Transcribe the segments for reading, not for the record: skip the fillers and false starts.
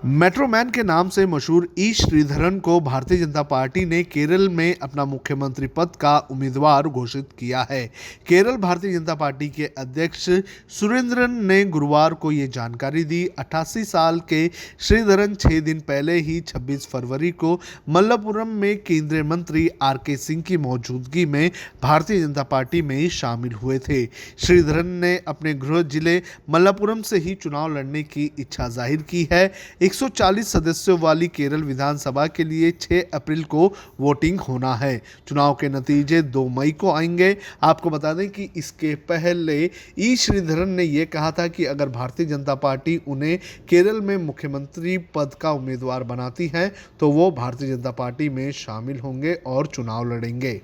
Metro Man के नाम से मशहूर ई श्रीधरन को भारतीय जनता पार्टी ने केरल में अपना मुख्यमंत्री पद का उम्मीदवार घोषित किया है। केरल भारतीय जनता पार्टी के अध्यक्ष सुरेंद्रन ने गुरुवार को ये जानकारी दी। 88 साल के श्रीधरन 6 दिन पहले ही 26 फरवरी को मल्लापुरम में केंद्रीय मंत्री आर.के. सिंह की मौजूदगी में भारतीय जनता पार्टी में शामिल हुए थे। श्रीधरन ने अपने गृह जिले मल्लापुरम से ही चुनाव लड़ने की इच्छा जाहिर की है। 140 सदस्यों वाली केरल विधानसभा के लिए 6 अप्रैल को वोटिंग होना है। चुनाव के नतीजे 2 मई को आएंगे। आपको बता दें कि इसके पहले ई श्रीधरन ने यह कहा था कि अगर भारतीय जनता पार्टी उन्हें केरल में मुख्यमंत्री पद का उम्मीदवार बनाती है तो वो भारतीय जनता पार्टी में शामिल होंगे और चुनाव लड़ेंगे।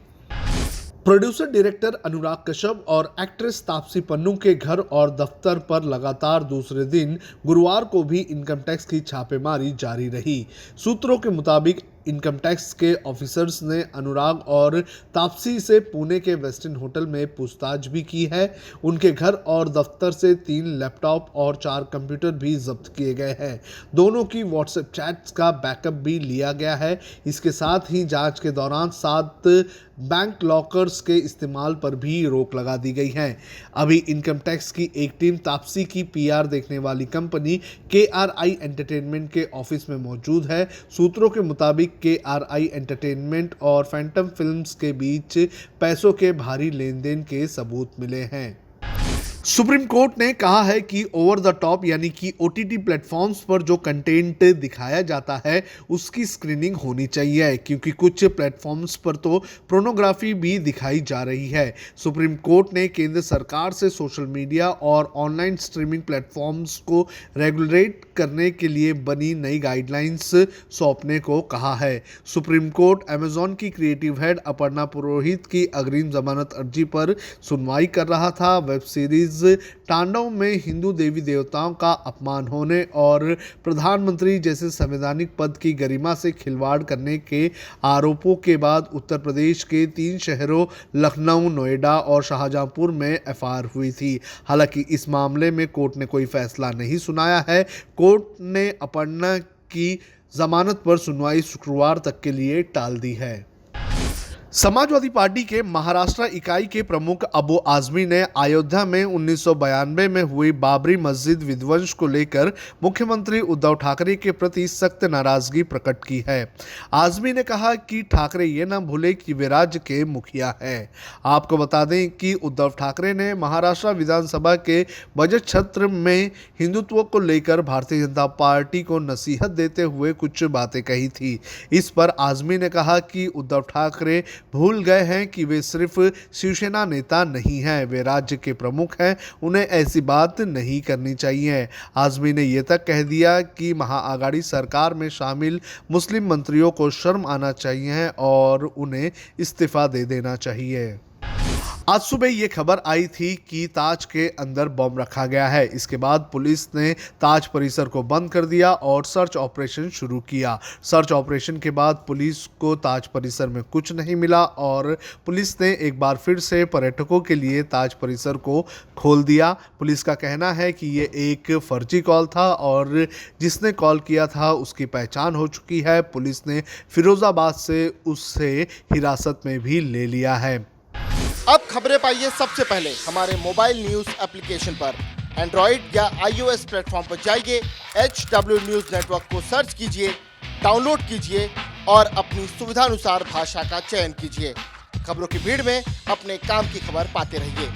प्रोड्यूसर डायरेक्टर अनुराग कश्यप और एक्ट्रेस तापसी पन्नू के घर और दफ्तर पर लगातार दूसरे दिन गुरुवार को भी इनकम टैक्स की छापेमारी जारी रही। सूत्रों के मुताबिक इनकम टैक्स के ऑफिसर्स ने अनुराग और तापसी से पुणे के वेस्टर्न होटल में पूछताछ भी की है। उनके घर और दफ्तर से 3 लैपटॉप और 4 कंप्यूटर भी जब्त किए गए हैं। दोनों की व्हाट्सएप चैट्स का बैकअप भी लिया गया है। इसके साथ ही जांच के दौरान 7 बैंक लॉकर्स के इस्तेमाल पर भी रोक लगा दी गई है। अभी इनकम टैक्स की एक टीम तापसी की पीआर देखने वाली कंपनी KRI एंटरटेनमेंट के ऑफिस में मौजूद है। सूत्रों के मुताबिक KRI एंटरटेनमेंट और फैंटम फिल्म्स के बीच पैसों के भारी लेन देन के सबूत मिले हैं। सुप्रीम कोर्ट ने कहा है कि ओवर द टॉप यानी कि OTT प्लेटफॉर्म्स पर जो कंटेंट दिखाया जाता है उसकी स्क्रीनिंग होनी चाहिए, क्योंकि कुछ प्लेटफॉर्म्स पर तो पोर्नोग्राफी भी दिखाई जा रही है। सुप्रीम कोर्ट ने केंद्र सरकार से सोशल मीडिया और ऑनलाइन स्ट्रीमिंग प्लेटफॉर्म्स को रेगुलेट करने के लिए बनी नई गाइडलाइंस सौंपने को कहा है। सुप्रीम कोर्ट अमेजॉन की क्रिएटिव हेड अपर्णा पुरोहित की अग्रिम जमानत अर्जी पर सुनवाई कर रहा था। वेब सीरीज तांडव में हिंदू देवी देवताओं का अपमान होने और प्रधानमंत्री जैसे संवैधानिक पद की गरिमा से खिलवाड़ करने के आरोपों के बाद उत्तर प्रदेश के 3 शहरों लखनऊ, नोएडा और शाहजहांपुर में FIR हुई थी। हालांकि इस मामले में कोर्ट ने कोई फैसला नहीं सुनाया है। कोर्ट ने अपर्णा की जमानत पर सुनवाई शुक्रवार तक के लिए टाल दी है। समाजवादी पार्टी के महाराष्ट्र इकाई के प्रमुख अबू आजमी ने अयोध्या में 1992 में हुई बाबरी मस्जिद विध्वंस को लेकर मुख्यमंत्री उद्धव ठाकरे के प्रति सख्त नाराजगी प्रकट की है। आजमी ने कहा कि ठाकरे ये न भूले कि वे राज्य के मुखिया हैं। आपको बता दें कि उद्धव ठाकरे ने महाराष्ट्र विधानसभा के बजट सत्र में हिंदुत्व को लेकर भारतीय जनता पार्टी को नसीहत देते हुए कुछ बातें कही थी। इस पर आजमी ने कहा कि उद्धव ठाकरे भूल गए हैं कि वे सिर्फ शिवसेना नेता नहीं हैं, वे राज्य के प्रमुख हैं, उन्हें ऐसी बात नहीं करनी चाहिए। आजमी ने यह तक कह दिया कि महाआघाड़ी सरकार में शामिल मुस्लिम मंत्रियों को शर्म आना चाहिए और उन्हें इस्तीफा दे देना चाहिए। आज सुबह ये खबर आई थी कि ताज के अंदर बम रखा गया है। इसके बाद पुलिस ने ताज परिसर को बंद कर दिया और सर्च ऑपरेशन शुरू किया। सर्च ऑपरेशन के बाद पुलिस को ताज परिसर में कुछ नहीं मिला और पुलिस ने एक बार फिर से पर्यटकों के लिए ताज परिसर को खोल दिया। पुलिस का कहना है कि ये एक फर्जी कॉल था और जिसने कॉल किया था उसकी पहचान हो चुकी है। पुलिस ने फिरोजाबाद से उससे हिरासत में भी ले लिया है। अब खबरें पाइए सबसे पहले हमारे मोबाइल न्यूज एप्लीकेशन पर। एंड्रॉइड या iOS प्लेटफॉर्म पर जाइए, HW न्यूज नेटवर्क को सर्च कीजिए, डाउनलोड कीजिए और अपनी सुविधानुसार भाषा का चयन कीजिए। खबरों की भीड़ में अपने काम की खबर पाते रहिए।